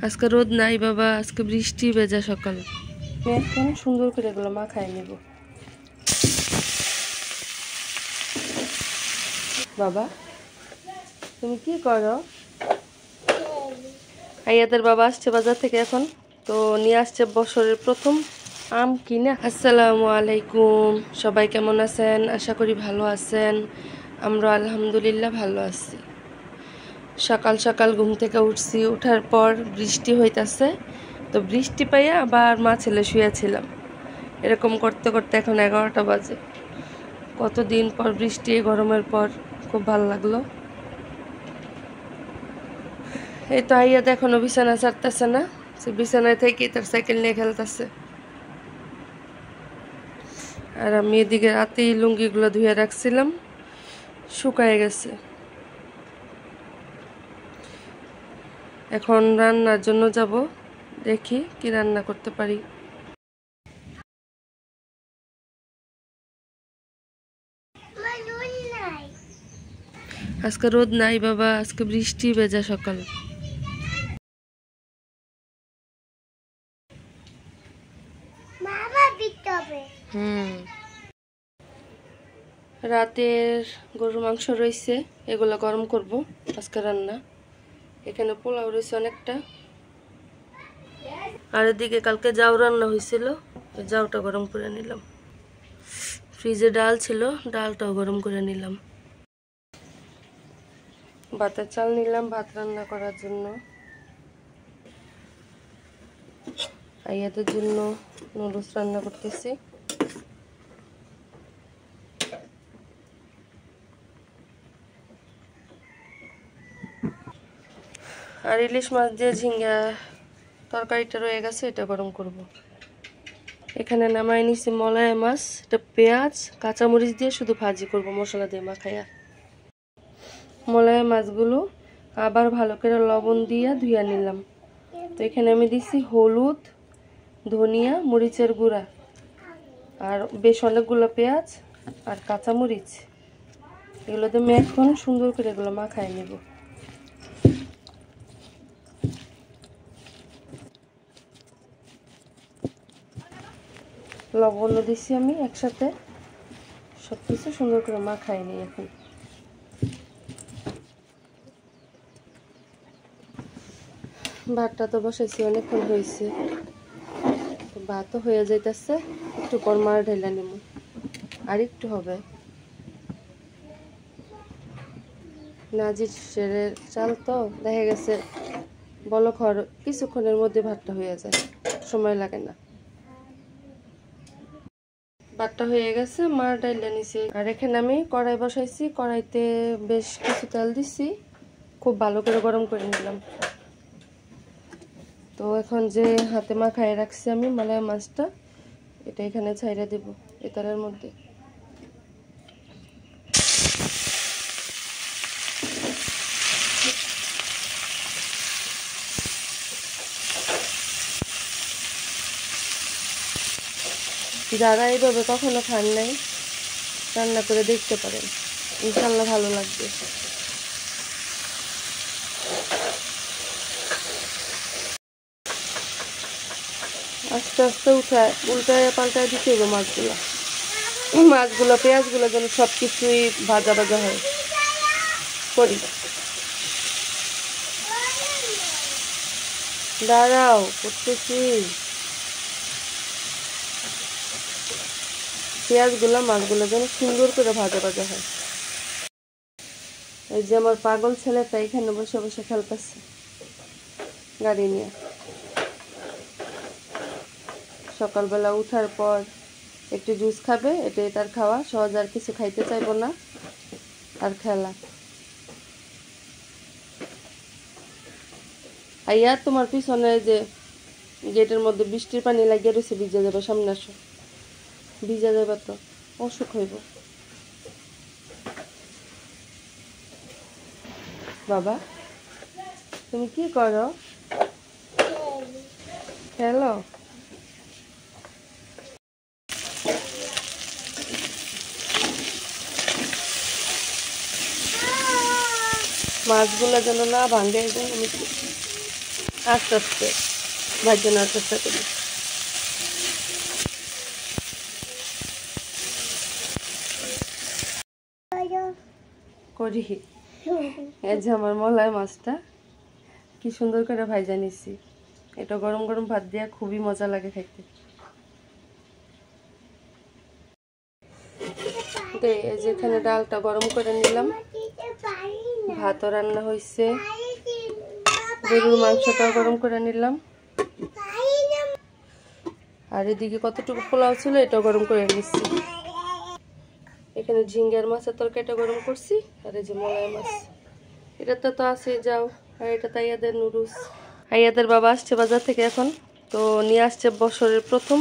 আজকে রোদ নাই বাবা, আজকে বৃষ্টি ভেজা সকাল। এখন সুন্দর করে এগুলো মাখায় নেব। বাবা তুমি কি করো? আইয়াদের বাবা আসছে বাজার থেকে এখন, তো নিয়ে আসছে বছরের প্রথম আম কিনে। আসসালামু আলাইকুম, সবাই কেমন আছেন? আশা করি ভালো আছেন। আমরা আলহামদুলিল্লাহ ভালো আছি। সকাল সকাল ঘুম থেকে উঠছি, উঠার পর বৃষ্টি হইতাছে, তো বৃষ্টি পাইয়া আবার মা ছেলে শুয়েছিলাম। এরকম করতে করতে এখন 11টা বাজে। কতদিন পর বৃষ্টি, গরমের পর খুব ভালো লাগলো। এই তো আইয়াদ এখনো বিছানা ছাড়তেছে না, সে বিছানায় থেকে তার সাইকেল নিয়ে খেলতেছে। আর আমি এদিকে রাতেই লুঙ্গিগুলো ধুয়ে রাখছিলাম, শুকায় গেছে। এখন রান্নার জন্য যাব, দেখি কি রান্না করতে পারি। আজকে রোদ নাই বাবা, আজকে বৃষ্টি ভেজা সকাল। রাতের গরুর মাংস রয়েছে, এগুলো গরম করব আজকে রান্না। এখানে পোলাও রয়েছে অনেকটা, আর এদিকে কালকে জাউ রান্না হয়েছিল, জাউটা গরম করে নিলাম। ফ্রিজে ডাল ছিল, ডালটাও গরম করে নিলাম। ভাতের চাল নিলাম ভাত রান্না করার জন্য। আইয়াদের জন্য নুডলস রান্না করতেছি। আর ইলিশ মাছ দিয়ে ঝিঙ্গা তরকারিটা রয়ে গেছে, এটা গরম করব। এখানে নামাই নিছি মলায়া মাছ, এটা পেঁয়াজ কাঁচামরিচ দিয়ে শুধু ভাজি করব, মশলা দিয়ে মাখাইয়া। মলায়া মাছগুলো আবার ভালো করে লবণ দিয়ে ধুইয়া নিলাম। তো এখানে আমি দিছি হলুদ, ধনিয়া, মরিচের গুঁড়া, আর বেশ অনেকগুলো পেঁয়াজ আর কাঁচামরিচ। এগুলো দিয়ে আমি এখন সুন্দর করে এগুলো মাখাই নেব। লবণও দিছি আমি একসাথে, সব কিছু সুন্দর করে মাখাই নিই এখন। ভাতটা তো বসাইছি, অনেকক্ষণ হয়েছে, ভাতও হয়ে যাইতেছে। একটু পর মার ঢেলা নেব, আর একটু হবে। নাজির শেরের চাল তো দেখা গেছে বলক হওয়ার কিছুক্ষণের মধ্যে ভাতটা হয়ে যায়, সময় লাগে না। ভাতটা হয়ে গেছে, মার ডাইলা নিছি। আর এখানে আমি কড়াই বসাইছি, কড়াইতে বেশ কিছু তেল দিছি, খুব ভালো করে গরম করে নিলাম। তো এখন যে হাতে মাখায় রাখছি আমি মালায়া মাছটা, এটা এখানে ছাইড়া দেব এই তেলের মধ্যে। যারা এইভাবে কখনো খান নাই, রান্না করে দেখতে পারেন, ইনশাল্লাহ ভালো লাগবে। আস্তে আস্তে উল্টায় পাল্টায় দিতে হবে মাছগুলো পেঁয়াজগুলো যেন সব কিছুই ভাজা ভাজা হয়। করি, দাঁড়াও করতেছি। পেঁয়াজগুলো মাছগুলো যেন সুন্দর করে ভাজা ভাজা হয়। এই যে আমার পাগল ছেলেটা এখানে বসে বসে খেলতেছে গাড়ি নিয়ে। সকালবেলা উঠার পর একটু জুস খাবে, এটাই তার খাওয়া, সহজ আর কিছু খাইতে চাইবো না, আর খেলা। আইয়া তোমার পিছনে যে গেটের মধ্যে বৃষ্টির পানি লাগিয়ে রয়েছে, ভিজে যাবে, সামনে আসো, ভিজে যাবে তো অসুখ হইব। বাবা তুমি কি করো? খেলো। মাছগুলো যেন না ভাঙে, আস্তে আস্তে ভাজতে নেওয়ার চেষ্টা করি। এই যে আমার মলাই মাছটা কি সুন্দর করে ভাজা নিচ্ছি। এটা গরম গরম ভাত দিয়া খুবই মজা লাগে খাইতে। এই যে এখানে ডালটা গরম করে নিলাম, ভাতও রান্না হয়েছে, গরুর মাংসটাও গরম করে নিলাম, আর এদিকে কতটুকু পোলাও ছিল এটাও গরম করে নিচ্ছি। এখানে ঝিঙ্গার মাছের তরকারিটা গরম করছি, আর এই যে মলাই মাছ এটা তো আছে যাও। আর এটা তাইয়াদের নুডলস। আইয়াদের বাবা আসছে বাজার থেকে এখন, তো নিয়ে আসছে বছরের প্রথম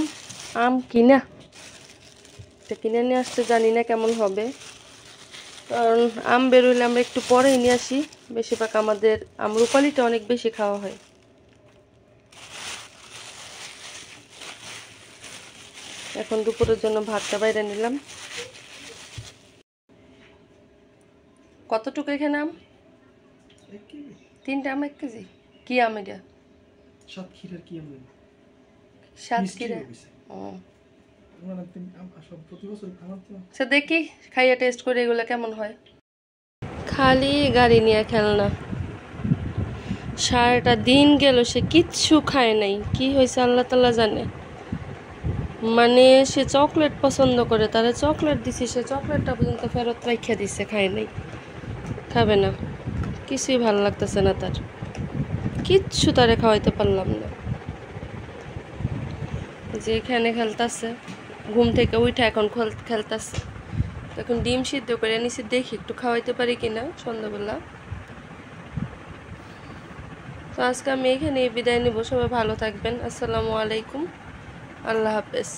আম কিনা। এটা কিনে নিয়ে আসছে, জানি না কেমন হবে, কারণ আম বেরোলে আমরা একটু পরেই নিয়ে আসি। বেশিরভাগ আমাদের আমরুপালিটা অনেক বেশি খাওয়া হয়। এখন দুপুরের জন্য ভাতটা বাইরে নিলাম। কতটুকু এখানে আম? 3টা আম 1 কেজি। কি আম এটা? সাতক্ষীরার কি আম? সাতক্ষীরা। আচ্ছা দেখি খাইয়া টেস্ট করে এগুলো কেমন হয়। খালি গাড়ি নিয়ে খেলনা, সারাটা দিন গেল সে কিচ্ছু খায় নাই। কি হয়েছে আল্লাহ তাআলা জানে। মানে সে চকলেট পছন্দ করে, তারে চকলেট দিছি, সে চকলেটটা পর্যন্ত ফেরত রাখিয়া দিছে, খায় নাই, খাবে না। কিছুই ভালো লাগতেছে না তার, কিচ্ছু তারে খাওয়াইতে পারলাম না। যে এখানে খেলতেছে, ঘুম থেকে উঠে এখন খেলতেছে। এখন ডিম সিদ্ধ করে নিচে, দেখি একটু খাওয়াইতে পারি কিনা সন্ধ্যাবেলা। তো আজকে আমি এখানে বিদায় নিব। সবাই ভালো থাকবেন। আসসালামু আলাইকুম, আল্লাহ হাফেজ।